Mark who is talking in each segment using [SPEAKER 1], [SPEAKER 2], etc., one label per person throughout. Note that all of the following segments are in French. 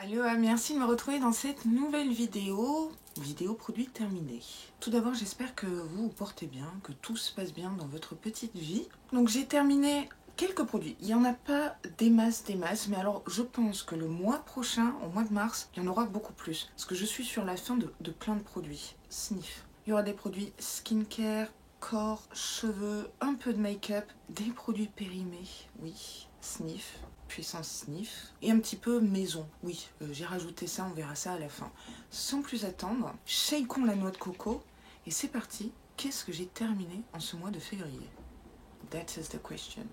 [SPEAKER 1] Aloha, merci de me retrouver dans cette nouvelle vidéo produit terminé. Tout d'abord, j'espère que vous vous portez bien, que tout se passe bien dans votre petite vie. Donc j'ai terminé quelques produits. Il n'y en a pas des masses, mais alors je pense que le mois prochain, au mois de mars, il y en aura beaucoup plus. Parce que je suis sur la fin de plein de produits. Sniff. Il y aura des produits skincare, corps, cheveux, un peu de make-up, des produits périmés, oui, Sniff. Puissance sniff et un petit peu maison. Oui, j'ai rajouté ça, on verra ça à la fin. Sans plus attendre, shakeons la noix de coco et c'est parti. Qu'est-ce que j'ai terminé en ce mois de février? That is the question.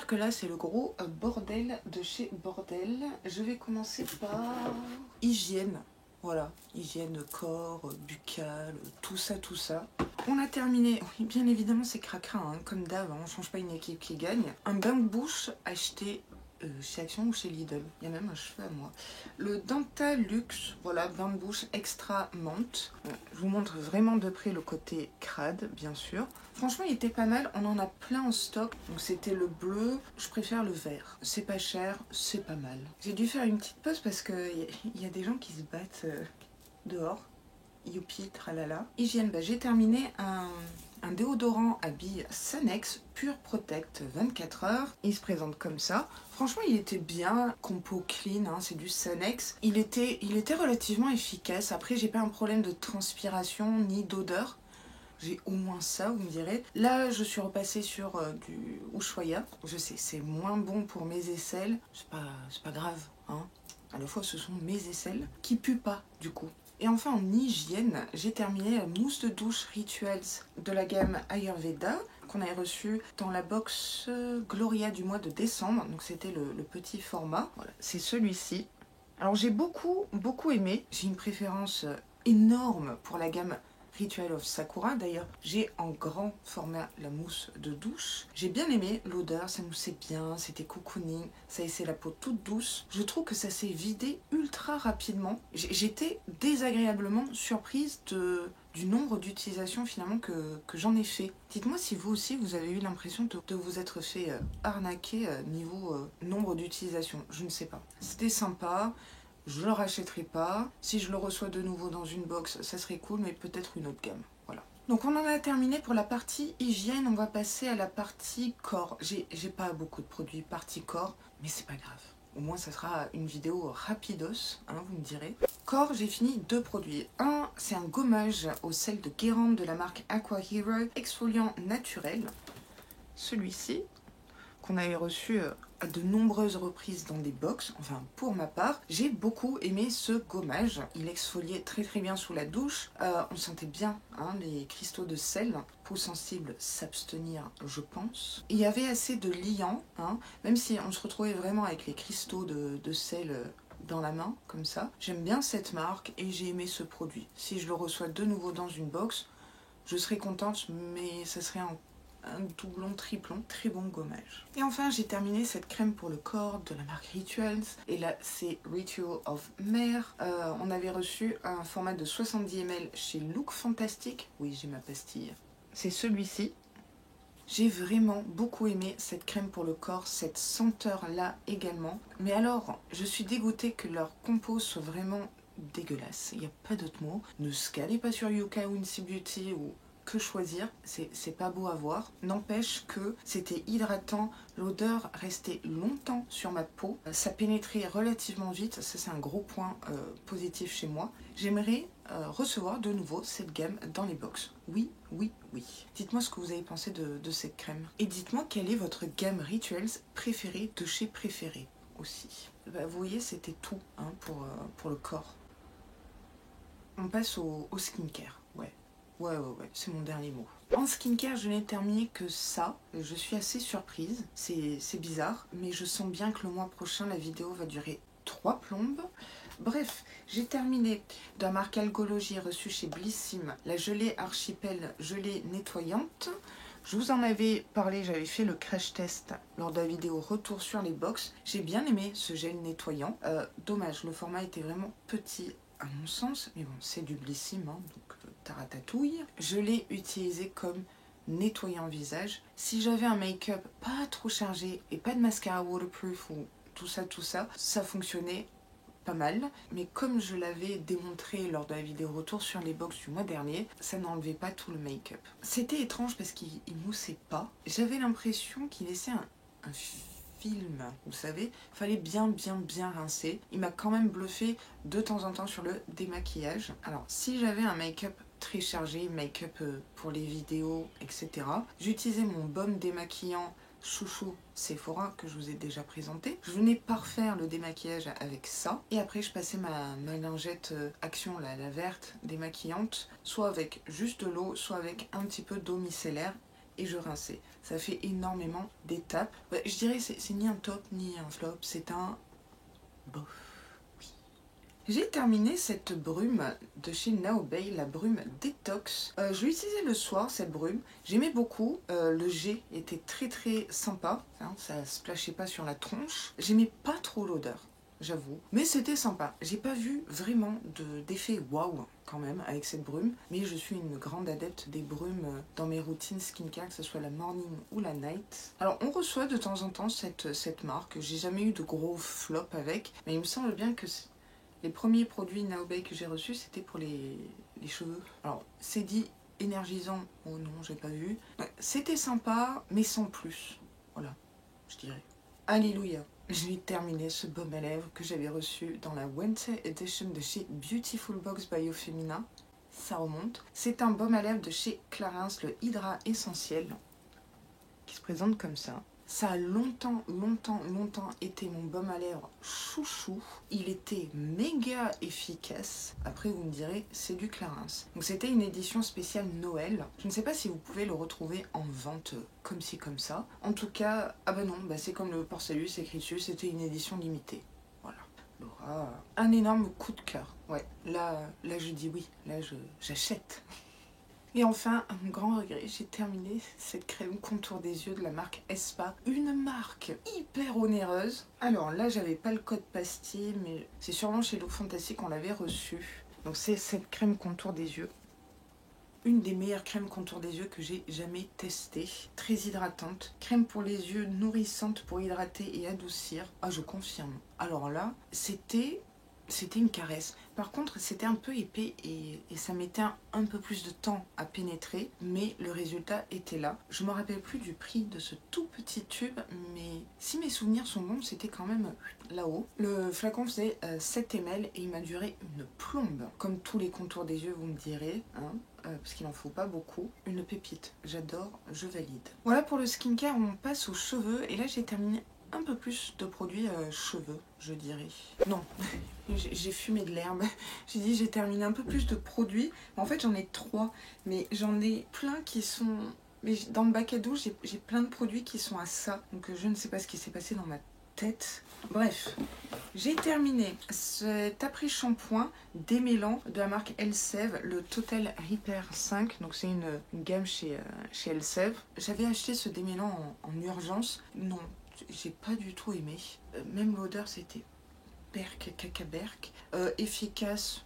[SPEAKER 1] Que là c'est le gros bordel de chez Bordel. Je vais commencer par hygiène. Voilà, hygiène corps, buccal, tout ça. On a terminé, oui, bien évidemment c'est cracra, hein, comme d'hab, on change pas une équipe qui gagne. Un bain de bouche acheté chez Action ou chez Lidl, il y a même un cheveu à moi. Le Dentalux, voilà, bain de bouche extra menthe. Bon, je vous montre vraiment de près le côté crade, bien sûr. Franchement, il était pas mal, on en a plein en stock. Donc c'était le bleu, je préfère le vert. C'est pas cher, c'est pas mal. J'ai dû faire une petite pause parce qu'il y a des gens qui se battent dehors. Youpi, tralala. Hygiène, j'ai terminé un déodorant à billes Sanex Pure Protect 24 heures. Il se présente comme ça. Franchement, il était bien. Compo clean, hein, c'est du Sanex. Il était relativement efficace. Après, j'ai pas un problème de transpiration ni d'odeur. J'ai au moins ça, vous me direz. Là, je suis repassée sur du Ushuaïa. Je sais, c'est moins bon pour mes aisselles. C'est pas grave, hein. À la fois, ce sont mes aisselles qui puent pas, du coup. Et enfin, en hygiène, j'ai terminé la mousse de douche Rituals de la gamme Ayurveda qu'on avait reçue dans la box Gloria du mois de décembre. Donc, c'était le petit format. Voilà, c'est celui-ci. Alors, j'ai beaucoup aimé. J'ai une préférence énorme pour la gamme Ritual of Sakura. D'ailleurs, j'ai en grand format la mousse de douche. J'ai bien aimé l'odeur, ça moussait bien, c'était cocooning, ça laissait la peau toute douce. Je trouve que ça s'est vidé ultra rapidement. J'étais désagréablement surprise du nombre d'utilisations finalement que j'en ai fait. Dites-moi si vous aussi vous avez eu l'impression de vous être fait arnaquer niveau nombre d'utilisations. Je ne sais pas. C'était sympa. Je le rachèterai pas. Si je le reçois de nouveau dans une box, ça serait cool, mais peut-être une autre gamme. Voilà. Donc on en a terminé pour la partie hygiène. On va passer à la partie corps. J'ai pas beaucoup de produits partie corps, mais c'est pas grave. Au moins ça sera une vidéo rapidos, hein, vous me direz. Corps, j'ai fini 2 produits. Un, c'est un gommage au sel de Guérande de la marque Aqua Hero, exfoliant naturel. Celui-ci, qu'on avait reçu à de nombreuses reprises dans des box, enfin pour ma part. J'ai beaucoup aimé ce gommage. Il exfoliait très bien sous la douche. On sentait bien hein, les cristaux de sel. Peau sensible, s'abstenir, je pense. Il y avait assez de liant, hein, même si on se retrouvait vraiment avec les cristaux de sel dans la main, comme ça. J'aime bien cette marque et j'ai aimé ce produit. Si je le reçois de nouveau dans une box, je serais contente, mais ça serait un doublon, triplon, très bon gommage. Et enfin, j'ai terminé cette crème pour le corps de la marque Rituals. Et là, c'est Ritual of Mer. On avait reçu un format de 70 ml chez Look Fantastic. Oui, j'ai ma pastille. C'est celui-ci. J'ai vraiment beaucoup aimé cette crème pour le corps, cette senteur-là également. Mais alors, je suis dégoûtée que leur compo soit vraiment dégueulasse. Il n'y a pas d'autre mot. Ne scalez pas sur Yuka ou Incy Beauty ou que choisir, c'est pas beau à voir. N'empêche que c'était hydratant, l'odeur restait longtemps sur ma peau, ça pénétrait relativement vite, ça c'est un gros point positif chez moi. J'aimerais recevoir de nouveau cette gamme dans les box. Oui. Dites-moi ce que vous avez pensé de cette crème. Et dites-moi quelle est votre gamme Rituals préférée de chez Préféré aussi. Vous voyez, c'était tout hein, pour le corps. On passe au skincare, ouais. Ouais, c'est mon dernier mot. En skincare, je n'ai terminé que ça. Je suis assez surprise. C'est bizarre, mais je sens bien que le mois prochain, la vidéo va durer 3 plombes. Bref, j'ai terminé de la marque Algologie reçue chez Blissim, la gelée Archipel gelée nettoyante. Je vous en avais parlé, j'avais fait le crash test lors de la vidéo retour sur les box. J'ai bien aimé ce gel nettoyant. Dommage, le format était vraiment petit à mon sens, mais bon, c'est du Blissim, hein, donc taratatouille. Je l'ai utilisé comme nettoyant visage. Si j'avais un make-up pas trop chargé et pas de mascara waterproof ou tout ça, ça fonctionnait pas mal, mais comme je l'avais démontré lors de la vidéo retour sur les box du mois dernier, ça n'enlevait pas tout le make-up. C'était étrange parce qu'il moussait pas. J'avais l'impression qu'il laissait un film, vous savez, fallait bien rincer. Il m'a quand même bluffé de temps en temps sur le démaquillage. Alors, si j'avais un make-up très chargé, make-up pour les vidéos, etc., j'utilisais mon baume démaquillant chouchou Sephora que je vous ai déjà présenté. Je venais parfaire le démaquillage avec ça et après je passais ma lingette Action, la verte démaquillante, soit avec juste de l'eau, soit avec un petit peu d'eau micellaire et je rinçais. Ça fait énormément d'étapes. Je dirais c'est ni un top ni un flop, c'est un bof. J'ai terminé cette brume de chez Naobei, la brume Détox. Je l'ai utilisée le soir, cette brume. J'aimais beaucoup. Le jet était très sympa. Hein, ça splashait pas sur la tronche. J'aimais pas trop l'odeur, j'avoue. Mais c'était sympa. J'ai pas vu vraiment d'effet waouh quand même avec cette brume. Mais je suis une grande adepte des brumes dans mes routines skincare, que ce soit la morning ou la night. Alors on reçoit de temps en temps cette marque. J'ai jamais eu de gros flop avec. Mais il me semble bien que les premiers produits Naobei que j'ai reçus, c'était pour les cheveux. Alors, c'est dit énergisant. Oh non, j'ai pas vu. Ouais, c'était sympa, mais sans plus. Voilà, je dirais. Alléluia. J'ai terminé ce baume à lèvres que j'avais reçu dans la Winter Edition de chez Beautiful Box by Eufemina. Ça remonte. C'est un baume à lèvres de chez Clarins, le Hydra Essentiel, qui se présente comme ça. Ça a longtemps été mon baume à lèvres chouchou. Il était méga efficace. Après, vous me direz, c'est du Clarins. Donc, c'était une édition spéciale Noël. Je ne sais pas si vous pouvez le retrouver en vente comme ci, comme ça. En tout cas, ah bah non, bah c'est comme le Porcellus, c'est écrit dessus, c'était une édition limitée. Voilà. Laura, un énorme coup de cœur. Ouais, là je dis oui. Là, j'achète. Et enfin, un grand regret, j'ai terminé cette crème contour des yeux de la marque Espa. Une marque hyper onéreuse. Alors là, j'avais pas le code pastille, mais c'est sûrement chez Look Fantasy qu'on l'avait reçu. Donc c'est cette crème contour des yeux. Une des meilleures crèmes contour des yeux que j'ai jamais testée. Très hydratante. Crème pour les yeux nourrissante pour hydrater et adoucir. Ah, je confirme. Alors là, c'était une caresse. Par contre, c'était un peu épais et ça mettait un peu plus de temps à pénétrer, mais le résultat était là. Je ne me rappelle plus du prix de ce tout petit tube, mais si mes souvenirs sont bons, c'était quand même là-haut. Le flacon faisait 7 ml et il m'a duré une plombe. Comme tous les contours des yeux, vous me direz, hein, parce qu'il n'en faut pas beaucoup. Une pépite, j'adore, je valide. Voilà pour le skincare, on passe aux cheveux et là j'ai terminé un peu plus de produits cheveux, je dirais. Non, j'ai fumé de l'herbe. J'ai dit j'ai terminé un peu plus de produits. En fait, j'en ai 3, mais j'en ai plein qui sont... Mais dans le bac à dos, j'ai plein de produits qui sont à ça. Donc je ne sais pas ce qui s'est passé dans ma tête. Bref, j'ai terminé cet après-shampoing démêlant de la marque Elsev, le Total Repair 5. Donc c'est une gamme chez Elsev. J'avais acheté ce démêlant en urgence. Non, j'ai pas du tout aimé. Même l'odeur, c'était berk, caca-berk. Efficace,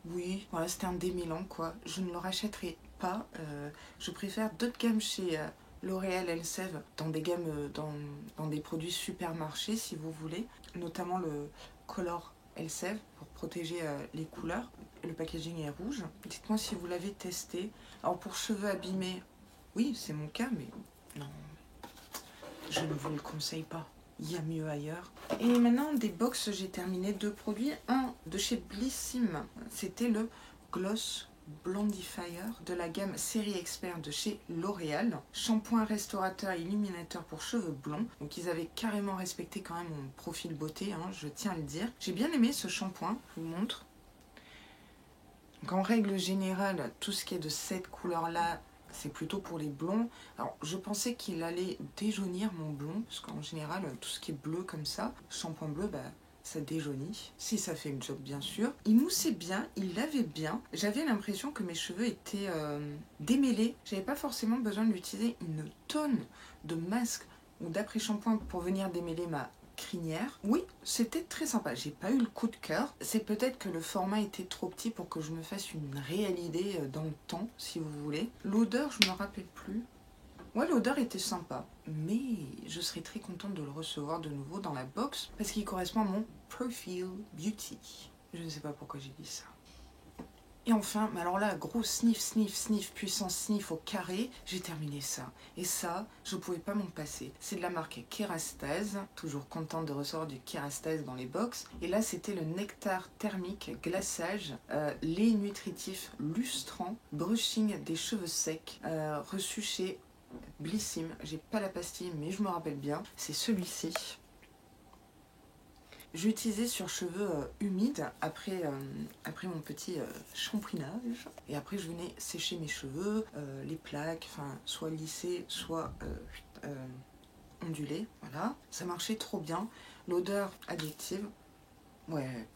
[SPEAKER 1] oui. Voilà, c'était un démêlant, quoi. Je ne le rachèterai pas. Je préfère d'autres gammes chez L'Oréal Elsev, dans des gammes, dans des produits supermarchés, si vous voulez. Notamment le Color Elsev, pour protéger les couleurs. Le packaging est rouge. Dites-moi si vous l'avez testé. Alors, pour cheveux abîmés, oui, c'est mon cas, mais non. Je ne vous le conseille pas, il y a mieux ailleurs. Et maintenant, des box, j'ai terminé 2 produits. Un de chez Blissim, c'était le Gloss Blondifier de la gamme Série Expert de chez L'Oréal. Shampoing restaurateur et illuminateur pour cheveux blonds. Donc ils avaient carrément respecté quand même mon profil beauté, hein, je tiens à le dire. J'ai bien aimé ce shampoing, je vous montre. Donc en règle générale, tout ce qui est de cette couleur-là, c'est plutôt pour les blonds. Alors, je pensais qu'il allait déjaunir mon blond, parce qu'en général, tout ce qui est bleu comme ça, shampoing bleu, bah, ça déjaunit, si ça fait une job bien sûr. Il moussait bien, il lavait bien. J'avais l'impression que mes cheveux étaient démêlés. J'avais pas forcément besoin d'utiliser une tonne de masque ou d'après-shampoing pour venir démêler ma crinière. Oui, c'était très sympa. J'ai pas eu le coup de cœur. C'est peut-être que le format était trop petit pour que je me fasse une réelle idée dans le temps, si vous voulez. L'odeur, je me rappelle plus. Ouais, l'odeur était sympa, mais je serais très contente de le recevoir de nouveau dans la box parce qu'il correspond à mon profil beauty. Je ne sais pas pourquoi j'ai dit ça. Et enfin, mais alors là, gros sniff, sniff, sniff, puissance sniff au carré, j'ai terminé ça. Et ça, je pouvais pas m'en passer. C'est de la marque Kerastase, toujours contente de recevoir du Kerastase dans les box. Et là, c'était le nectar thermique glaçage, lait nutritif lustrant, brushing des cheveux secs, reçu chez Blissim. J'ai pas la pastille, mais je me rappelle bien. C'est celui-ci. J'ai utilisé sur cheveux humides après mon petit shampouinage. Et après, je venais sécher mes cheveux, les plaques, enfin, soit lissées, soit ondulées. Voilà. Ça marchait trop bien. L'odeur addictive. Ouais.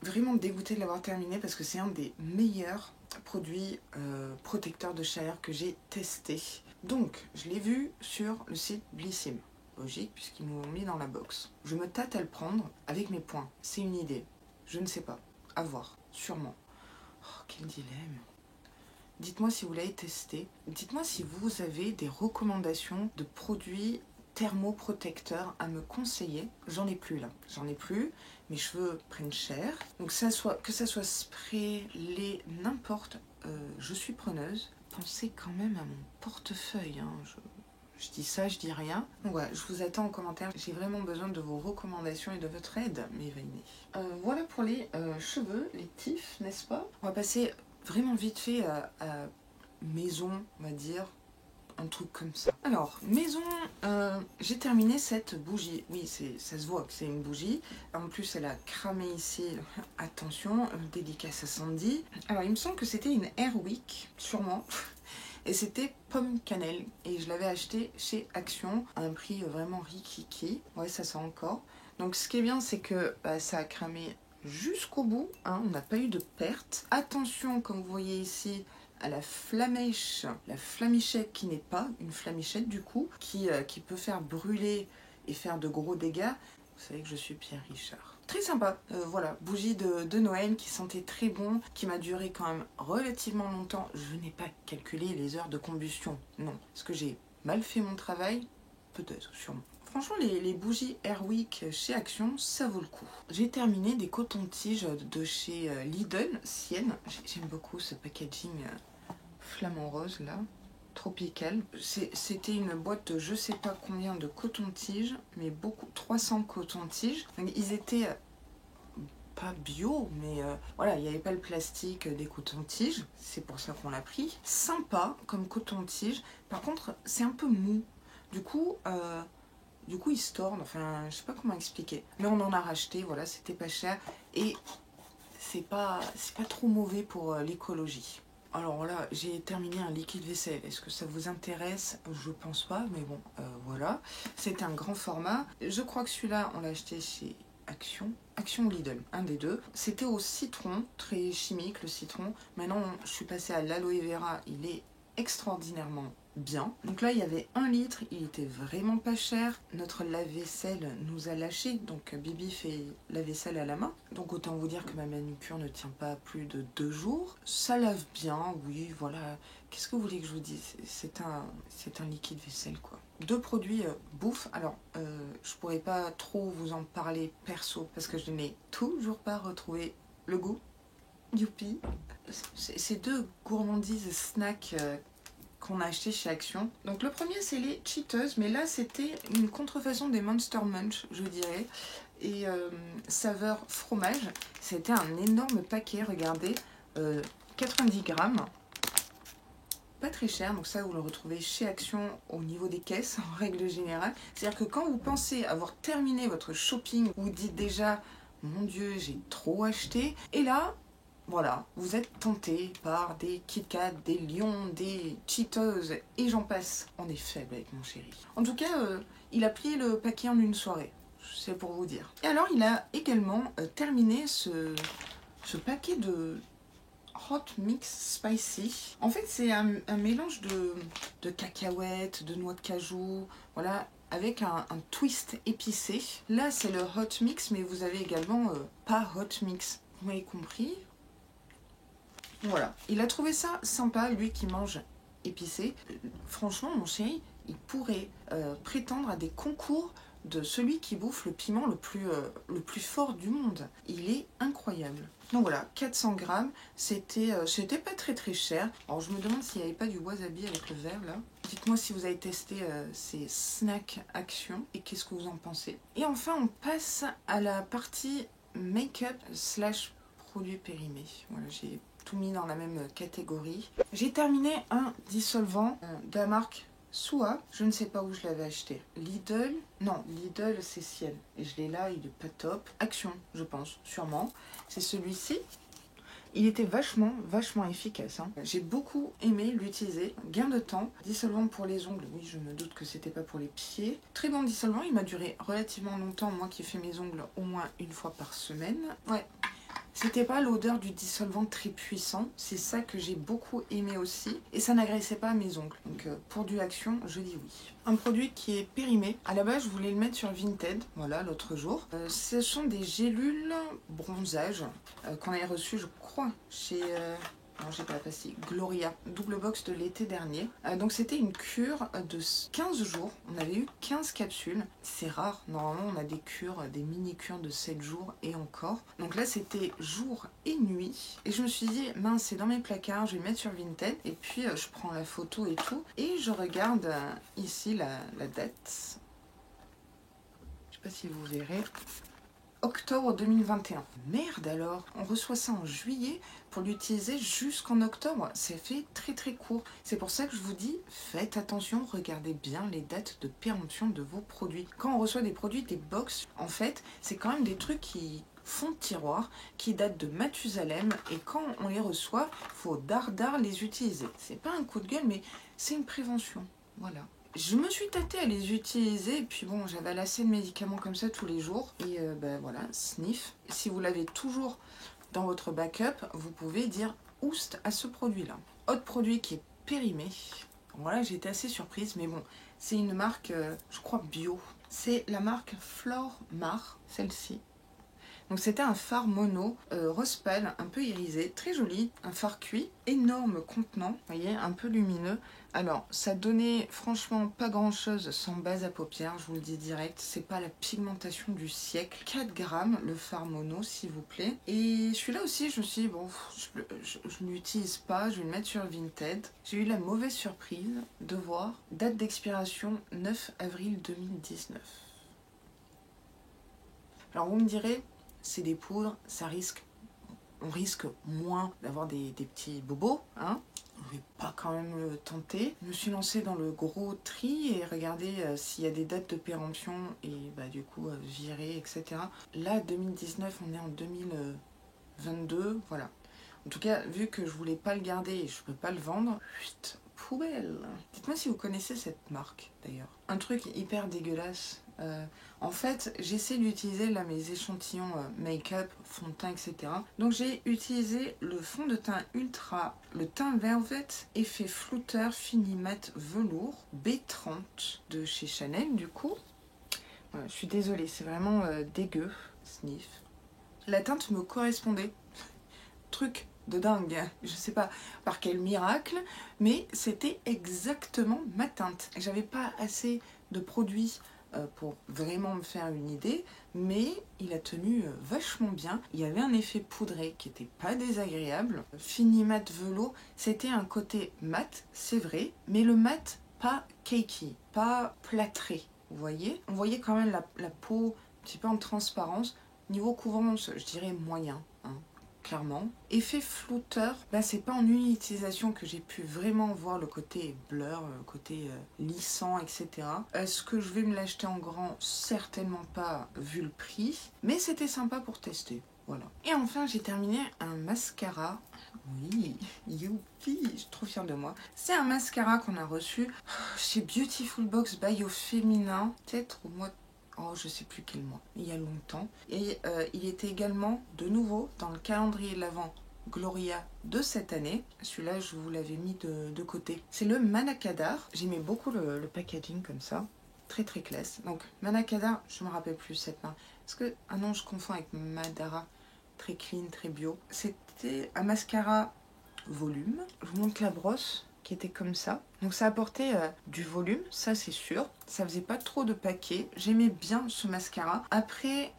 [SPEAKER 1] Vraiment dégoûtée de l'avoir terminé parce que c'est un des meilleurs produits protecteurs de chaleur que j'ai testé. Donc, je l'ai vu sur le site Blissim. Logique, puisqu'ils nous l'ont mis dans la box. Je me tâte à le prendre avec mes poings. C'est une idée. Je ne sais pas. À voir. Sûrement. Oh, quel dilemme. Dites-moi si vous l'avez testé. Dites-moi si vous avez des recommandations de produits thermoprotecteurs à me conseiller. J'en ai plus là. J'en ai plus. Mes cheveux prennent cher. Donc que ça soit spray, lait, n'importe. Je suis preneuse. Pensez quand même à mon portefeuille. Hein. Je dis ça, je dis rien. Donc voilà, je vous attends en commentaire. J'ai vraiment besoin de vos recommandations et de votre aide, mes veinés. Voilà pour les cheveux, les tifs, n'est-ce pas? On va passer vraiment vite fait à maison, on va dire. Un truc comme ça. Alors, maison, j'ai terminé cette bougie. Oui, ça se voit que c'est une bougie. En plus, elle a cramé ici. Attention, dédicace à Sandy. Alors, il me semble que c'était une Airwick, sûrement. Et c'était pomme cannelle. Et je l'avais acheté chez Action à un prix vraiment rikiki. Ouais, ça sent encore. Donc ce qui est bien, c'est que ça a cramé jusqu'au bout. Hein, on n'a pas eu de perte. Attention, comme vous voyez ici, à la flamèche, la flamichette qui n'est pas une flamichette du coup, qui peut faire brûler et faire de gros dégâts. Vous savez que je suis Pierre Richard. Très sympa, voilà, bougie de Noël qui sentait très bon, qui m'a duré quand même relativement longtemps. Je n'ai pas calculé les heures de combustion, non. Est-ce que j'ai mal fait mon travail? Peut-être, sûrement. Franchement, les bougies Airwick chez Action, ça vaut le coup. J'ai terminé des cotons-tiges de chez Lidl, Sienne. J'aime beaucoup ce packaging flamant rose là. Tropical. C'était une boîte de je sais pas combien de coton-tiges, mais beaucoup, 300 coton-tiges. Ils étaient pas bio, mais voilà, il n'y avait pas le plastique des cotons-tiges, c'est pour ça qu'on l'a pris. Sympa comme coton-tige, par contre c'est un peu mou. Du coup il se torne, enfin je sais pas comment expliquer. Mais on en a racheté, voilà, c'était pas cher et c'est pas trop mauvais pour l'écologie. Alors là, j'ai terminé un liquide vaisselle. Est-ce que ça vous intéresse? Je pense pas, mais bon, voilà. C'est un grand format. Je crois que celui-là, on l'a acheté chez Action ou Lidl, un des deux. C'était au citron, très chimique le citron. Maintenant, je suis passée à l'aloe vera. Il est extraordinairement bien. Donc là, il y avait 1 litre, il était vraiment pas cher. Notre lave-vaisselle nous a lâché, donc Bibi fait la vaisselle à la main. Donc autant vous dire que ma manucure ne tient pas plus de 2 jours. Ça lave bien, oui, voilà. Qu'est-ce que vous voulez que je vous dise? C'est un liquide vaisselle, quoi. 2 produits bouffe. Alors, je pourrais pas trop vous en parler perso, parce que je n'ai toujours pas retrouvé le goût. Youpi. C'est 2 gourmandises snacks qu'on a acheté chez Action. Donc le premier c'est les Cheetos, mais là c'était une contrefaçon des Monster Munch, je dirais, et saveur fromage. C'était un énorme paquet, regardez, 90 grammes, pas très cher, donc ça vous le retrouvez chez Action au niveau des caisses en règle générale. C'est-à-dire que quand vous pensez avoir terminé votre shopping, vous dites déjà mon Dieu j'ai trop acheté, et là voilà, vous êtes tenté par des Kit Kat, des Lions, des Cheetos et j'en passe. On est faible avec mon chéri. En tout cas, il a plié le paquet en une soirée. c'est pour vous dire. Et alors, il a également terminé ce paquet de Hot Mix Spicy. En fait, c'est un mélange de cacahuètes, de noix de cajou, voilà, avec un twist épicé. Là, c'est le Hot Mix, mais vous avez également pas Hot Mix. Vous m'avez compris? Voilà. Il a trouvé ça sympa, lui qui mange épicé. Franchement, mon chéri, il pourrait prétendre à des concours de celui qui bouffe le piment le plus fort du monde. Il est incroyable. Donc voilà, 400 grammes, c'était pas très cher. Alors je me demande s'il n'y avait pas du wasabi avec le verre là. Dites-moi si vous avez testé ces snacks action et qu'est-ce que vous en pensez. Et enfin, on passe à la partie make-up / produits périmés. Voilà, j'ai tout mis dans la même catégorie. J'ai terminé un dissolvant de la marque Soa, je ne sais pas où je l'avais acheté. Lidl, non, Lidl c'est Ciel. Et je l'ai là, il est pas top. Action, je pense, sûrement. C'est celui-ci. Il était vachement efficace. Hein. J'ai beaucoup aimé l'utiliser. Gain de temps. Dissolvant pour les ongles, oui, je me doute que c'était pas pour les pieds. Très bon dissolvant, il m'a duré relativement longtemps. Moi qui fais mes ongles au moins une fois par semaine. Ouais. C'était pas l'odeur du dissolvant très puissant, c'est ça que j'ai beaucoup aimé aussi, et ça n'agressait pas mes ongles. Donc pour du Action, je dis oui. Un produit qui est périmé. À la base, je voulais le mettre sur Vinted, voilà, l'autre jour. Ce sont des gélules bronzage qu'on avait reçues, je crois, chez... non, j'ai pas la pastille. Gloria, double box de l'été dernier. Donc c'était une cure de 15 jours. On avait eu 15 capsules. C'est rare. Normalement, on a des cures, des mini-cures de 7 jours et encore. Donc là, c'était jour et nuit. Et je me suis dit, mince, c'est dans mes placards, je vais le mettre sur Vinted. Et puis, je prends la photo et tout. Et je regarde ici la date. Je sais pas si vous verrez. Octobre 2021. Merde alors, on reçoit ça en juillet pour l'utiliser jusqu'en octobre. Ça fait très court. C'est pour ça que je vous dis, faites attention, regardez bien les dates de péremption de vos produits. Quand on reçoit des produits, des box, en fait, c'est quand même des trucs qui fond de tiroir, qui datent de Mathusalem, et quand on les reçoit, faut dardard les utiliser. C'est pas un coup de gueule, mais c'est une prévention. Voilà. Je me suis tâtée à les utiliser, et puis bon, j'avais assez de médicaments comme ça tous les jours, et ben voilà, sniff. Si vous l'avez toujours dans votre backup, vous pouvez dire oust à ce produit-là. Autre produit qui est périmé, voilà, j'ai été assez surprise, mais bon, c'est une marque, je crois, bio. C'est la marque Flormar, celle-ci. Donc c'était un phare mono, rose pâle, un peu irisé, très joli, un phare cuit, énorme contenant, vous voyez, un peu lumineux. Alors, ça donnait franchement pas grand chose sans base à paupières, je vous le dis direct, c'est pas la pigmentation du siècle. 4 grammes le phare mono, s'il vous plaît. Et celui-là aussi, je me suis dit, bon, je ne l'utilise pas, je vais le mettre sur Vinted. J'ai eu la mauvaise surprise de voir date d'expiration 9 avril 2019. Alors vous me direz, c'est des poudres, on risque moins d'avoir des petits bobos, hein. Je vais pas quand même le tenter. Je me suis lancée dans le gros tri et regardé s'il y a des dates de péremption et bah du coup virer, etc. Là 2019, on est en 2022, voilà. En tout cas, vu que je voulais pas le garder et je peux pas le vendre, chut, poubelle. Dites-moi si vous connaissez cette marque d'ailleurs. Un truc hyper dégueulasse. En fait, j'essaie d'utiliser là mes échantillons make-up, fond de teint, etc. Donc j'ai utilisé le fond de teint Ultra, le teint Velvet, effet flouteur fini mat velours, B30 de chez Chanel du coup. Voilà, je suis désolée, c'est vraiment dégueu, sniff. La teinte me correspondait. Truc de dingue, je sais pas par quel miracle, mais c'était exactement ma teinte. J'avais pas assez de produits pour vraiment me faire une idée, mais il a tenu vachement bien. Il y avait un effet poudré qui était pas désagréable. Fini mat velours, c'était un côté mat, c'est vrai, mais le mat pas cakey, pas plâtré, vous voyez. On voyait quand même la peau un petit peu en transparence. Niveau couvrance, je dirais moyen, hein. Clairement. Effet flouteur, là c'est pas en une utilisation que j'ai pu vraiment voir le côté blur, le côté lissant, etc. Est-ce que je vais me l'acheter en grand? Certainement pas vu le prix, mais c'était sympa pour tester. Voilà. Et enfin j'ai terminé un mascara. Oui, youpi, je suis trop fière de moi. C'est un mascara qu'on a reçu chez Beautiful Box by Au Féminin, peut-être au mois oh je sais plus quel mois, il y a longtemps. Et il était également de nouveau dans le calendrier de l'Avent Gloria de cette année. Celui-là je vous l'avais mis de côté. C'est le Manakadar. J'aimais beaucoup le packaging comme ça. Très très classe. Donc Manakadar, je me rappelle plus cette marque. Parce que, ah non je confonds avec Madara. Très clean, très bio. C'était un mascara volume. Je vous montre la brosse qui était comme ça. Donc ça apportait du volume, ça c'est sûr. Ça faisait pas trop de paquets. J'aimais bien ce mascara. Après,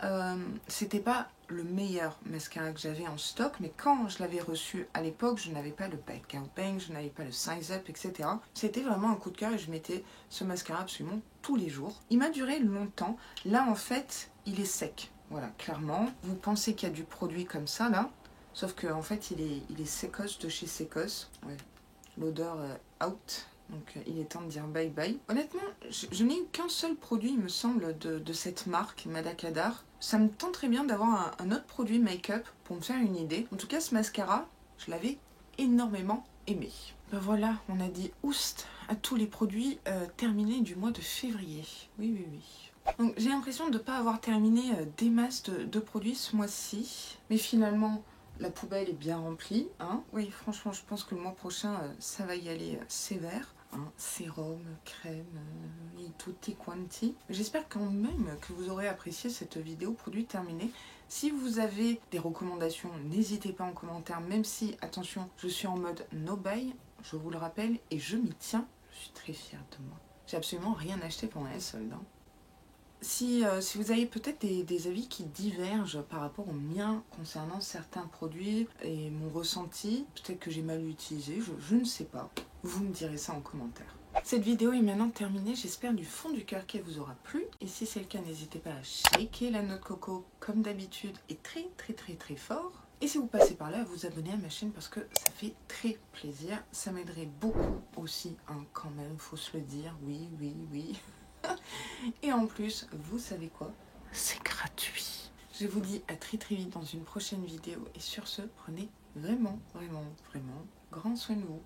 [SPEAKER 1] c'était pas le meilleur mascara que j'avais en stock, mais quand je l'avais reçu à l'époque, je n'avais pas le Bang Bang, je n'avais pas le Size Up, etc. C'était vraiment un coup de cœur et je mettais ce mascara absolument tous les jours. Il m'a duré longtemps. Là, en fait, il est sec. Voilà, clairement. Vous pensez qu'il y a du produit comme ça, là. Sauf qu'en fait, il est Secos de chez Secos. Ouais. L'odeur out. Donc il est temps de dire bye bye. Honnêtement, je n'ai eu qu'un seul produit, il me semble, de cette marque, Manakadar. Ça me tenterait bien d'avoir un autre produit make-up pour me faire une idée. En tout cas, ce mascara, je l'avais énormément aimé. Ben voilà, on a dit oust à tous les produits terminés du mois de février. Oui, oui, oui. Donc j'ai l'impression de ne pas avoir terminé des masses de produits ce mois-ci. Mais finalement, la poubelle est bien remplie. Hein. Oui, franchement, je pense que le mois prochain, ça va y aller sévère. Hein. Sérum, crème, tutti quanti. J'espère quand même que vous aurez apprécié cette vidéo produit terminé. Si vous avez des recommandations, n'hésitez pas en commentaire, même si, attention, je suis en mode no buy, je vous le rappelle, et je m'y tiens. Je suis très fière de moi. J'ai absolument rien acheté pendant les soldes. Hein. Si vous avez peut-être des avis qui divergent par rapport aux miens concernant certains produits et mon ressenti, peut-être que j'ai mal utilisé, je ne sais pas. Vous me direz ça en commentaire. Cette vidéo est maintenant terminée, j'espère du fond du cœur qu'elle vous aura plu. Et si c'est le cas, n'hésitez pas à shaker la noix de coco comme d'habitude et très très très très fort. Et si vous passez par là, à vous abonner à ma chaîne parce que ça fait très plaisir. Ça m'aiderait beaucoup aussi, hein, quand même, faut se le dire, oui, oui, oui. Et en plus, vous savez quoi? C'est gratuit. Je vous dis à très très vite dans une prochaine vidéo. Et sur ce, prenez vraiment, vraiment, vraiment grand soin de vous.